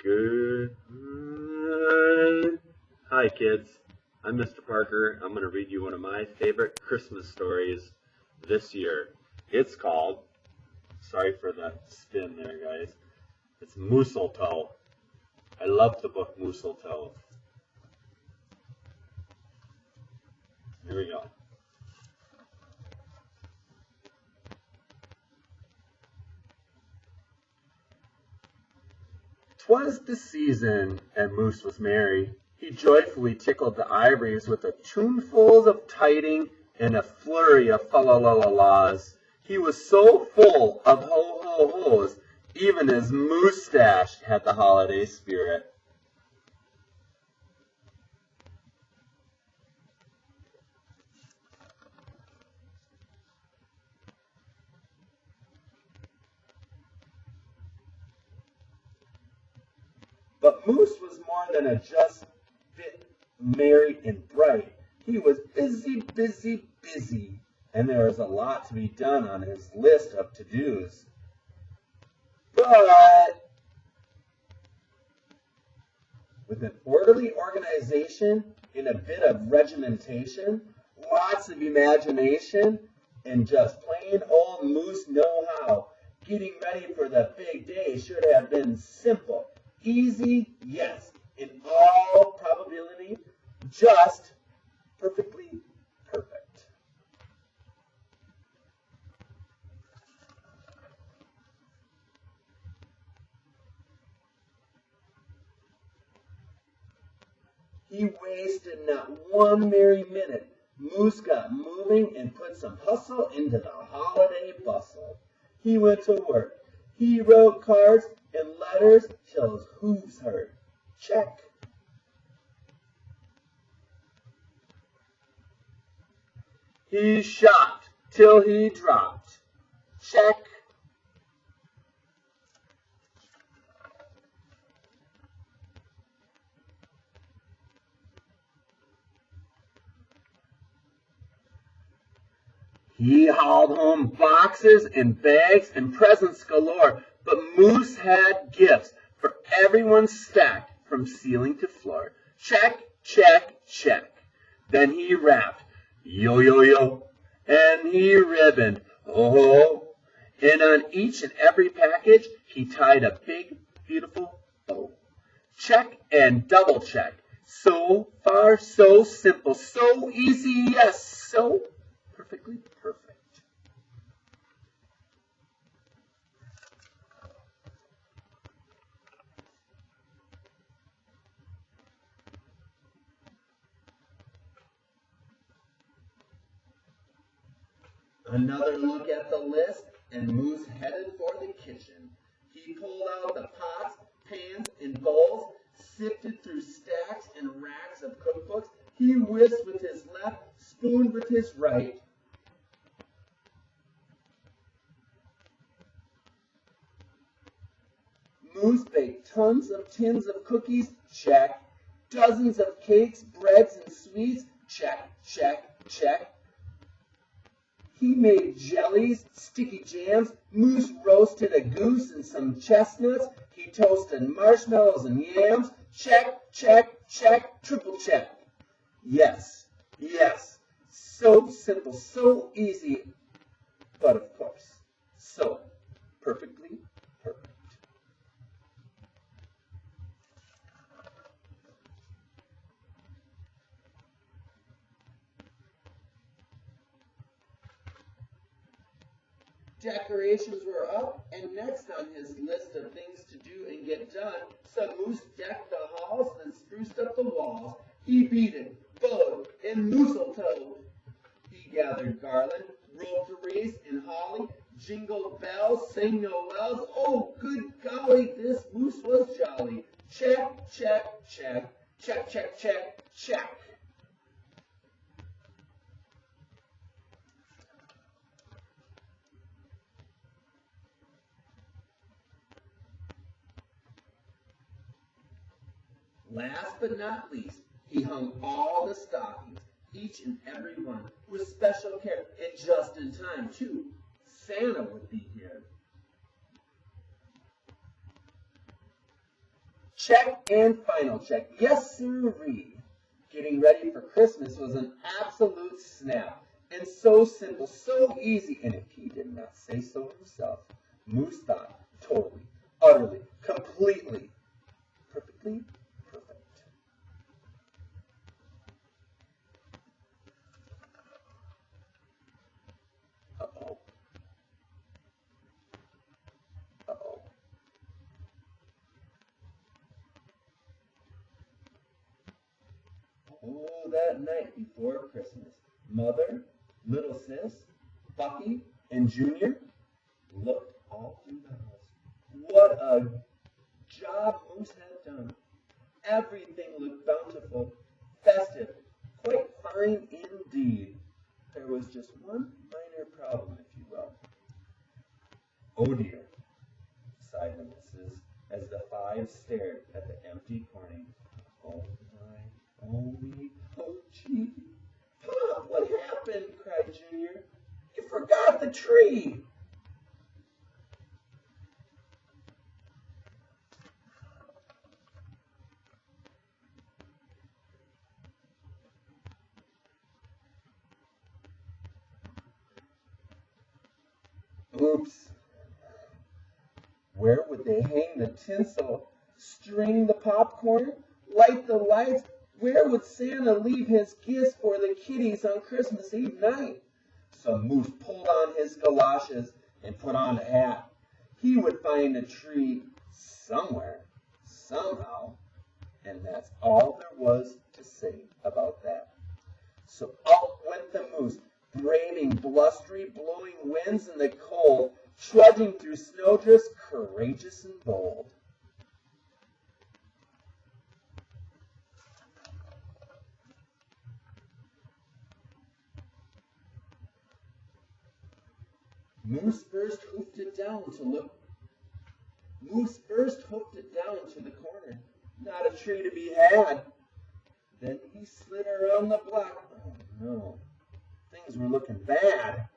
Good. Hi, kids. I'm Mr. Parker. I'm going to read you one of my favorite Christmas stories this year. It's called, sorry for the spin there, guys. It's Mooseltoe. I love the book Mooseltoe. Here we go. 'Twas the season, and Moose was merry. He joyfully tickled the ivories with a tuneful of tiding and a flurry of fa-la-la-la-las. He was so full of ho-ho-hos, even his moustache had the holiday spirit. But Moose was more than a just bit merry and bright. He was busy, busy, busy, and there was a lot to be done on his list of to-dos. But with an orderly organization and a bit of regimentation, lots of imagination, and just plain old Moose know-how, getting ready for the big day should have been simple. Easy, yes. In all probability, just perfectly perfect. He wasted not one merry minute. Moose got moving and put some hustle into the holiday bustle. He went to work. He wrote cards and letters till his hooves hurt. Check. He shopped till he dropped. Check. He hauled home boxes and bags and presents galore, but Moose had gifts for everyone stacked from ceiling to floor. Check, check, check. Then he wrapped, yo, yo, yo, and he ribboned, oh, and on each and every package he tied a big, beautiful bow. Check and double check. So far, so simple, so easy, yes, so perfectly perfect. Another look at the list, and Moose headed for the kitchen. He pulled out the pots, pans, and bowls, sifted through stacks and racks of cookbooks. He whisked with his left, spooned with his right. Moose baked tons of tins of cookies, check. Dozens of cakes, breads, and sweets, check, check, check. He made jellies, sticky jams. Moose roasted a goose and some chestnuts. He toasted marshmallows and yams. Check, check, check, triple check. Yes, yes. So simple, so easy, but of course, so perfectly perfect. Decorations were up, and next on his list of things to do and get done, some Moose decked the halls and spruced up the walls. He beaded, bowed, and mooseltoe. He gathered garland, roped wreaths and holly, jingled bells, sang noels. Oh, good golly, this Moose was jolly. Check, check, check, check, check, check, check. Last but not least, he hung all the stockings, each and every one, with special care, and just in time, too. Santa would be here. Check and final check. Yes, sirree. Getting ready for Christmas was an absolute snap. And so simple, so easy. And if he did not say so himself, Moose thought totally, utterly, completely, perfectly perfect. Uh-oh. Uh-oh. Oh, that night before Christmas, Mother, little sis, Bucky, and Junior looked all through the house. What a job Moose had done. Everything looked bountiful, festive, quite fine indeed. There was just one minor problem, if you will. Oh dear, sighed the missus, as the five stared at the empty corner. Oh my, oh me, oh gee. Pop, what happened? Cried Junior. You forgot the tree. Oops. Where would they hang the tinsel, string the popcorn, light the lights? Where would Santa leave his gifts for the kiddies on Christmas Eve night? So Moose pulled on his galoshes and put on a hat. He would find a tree somewhere, somehow, and that's all there was to say about that. So out went the Moose, braving blustery, blowing winds and the cold, trudging through snowdrifts, courageous and bold. Moose first hoofed it down to the corner. Not a tree to be had. Then he slid around the block. Oh no, things were looking bad.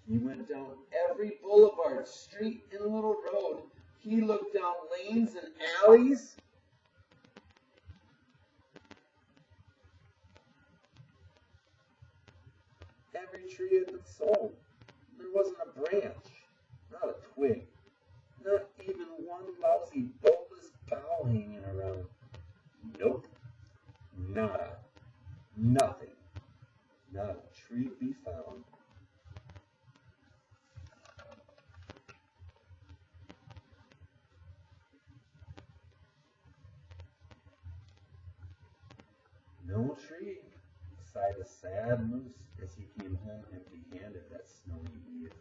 He went down every boulevard, street, and little road. He looked down lanes and alleys. Every tree had been sold. There wasn't a branch, not a twig, not even one lousy, bulbous bough hanging around. Nope, nada, nothing, not a tree to be found. No tree, sighed a sad Moose as he came home empty-handed that snowy eve.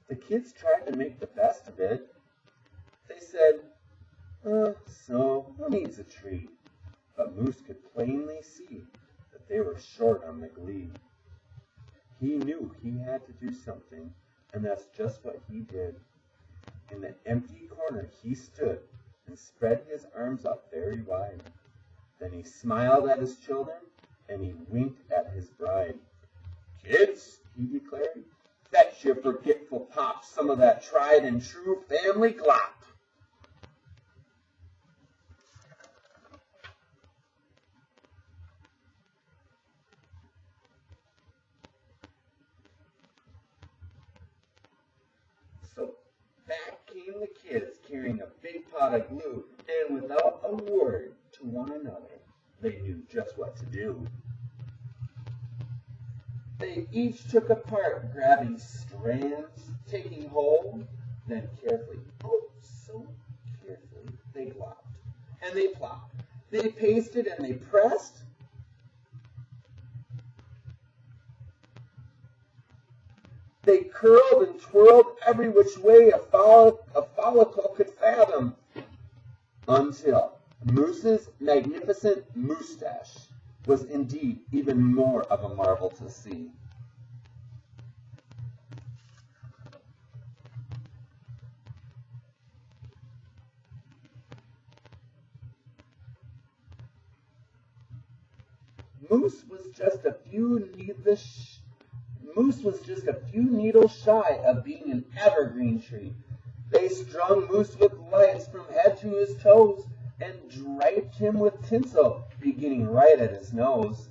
The kids tried to make the best of it. They said, so who needs a tree? But Moose could plainly see that they were short on the glee. He knew he had to do something, and that's just what he did. In the empty corner he stood and spread his arms up very wide. Then he smiled at his children, and he winked at his bride. Kids, he declared, fetch your forgetful pop some of that tried and true family glop. So back came the kids carrying a big pot of glue, and without a word to one another, they knew just what to do. They each took a part, grabbing strands, taking hold, then carefully, oh, so carefully, they glopped, and they plopped, they pasted and they pressed. They curled and twirled every which way a follicle could fathom, until Moose's magnificent moustache was indeed even more of a marvel to see. Moose was just a few Moose was just a few needles shy of being an evergreen tree. They strung Moose with lights from head to his toes and draped him with tinsel, beginning right at his nose.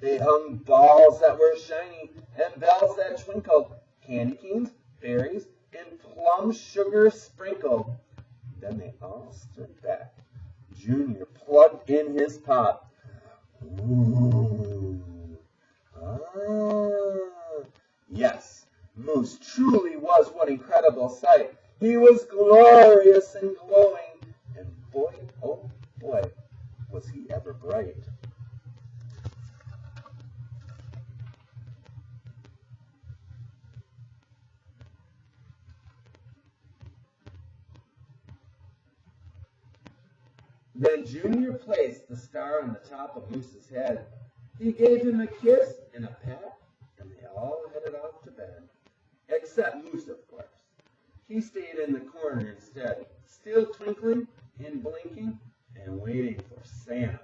They hung balls that were shiny and bells that twinkled, candy canes, berries, and plum sugar sprinkled. Then they all stood back. Junior plugged in his pop. Ooh. Yes, Moose truly was one incredible sight. He was glorious and glowing, and boy, oh boy, was he ever bright. Then Junior placed the star on the top of Moose's head. He gave him a kiss and a pat, and they all headed off to bed. Except Moose, of course. He stayed in the corner instead, still twinkling and blinking and waiting for Santa.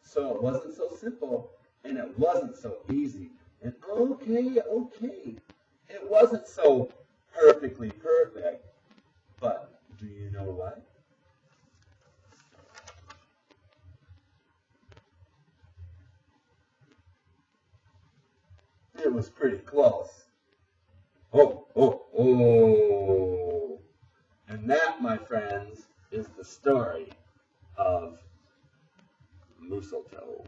So it wasn't so simple, and it wasn't so easy. And okay, it wasn't so perfectly perfect. But do you know what? It was pretty close. Oh. And that, my friends, is the story of mooseltoe.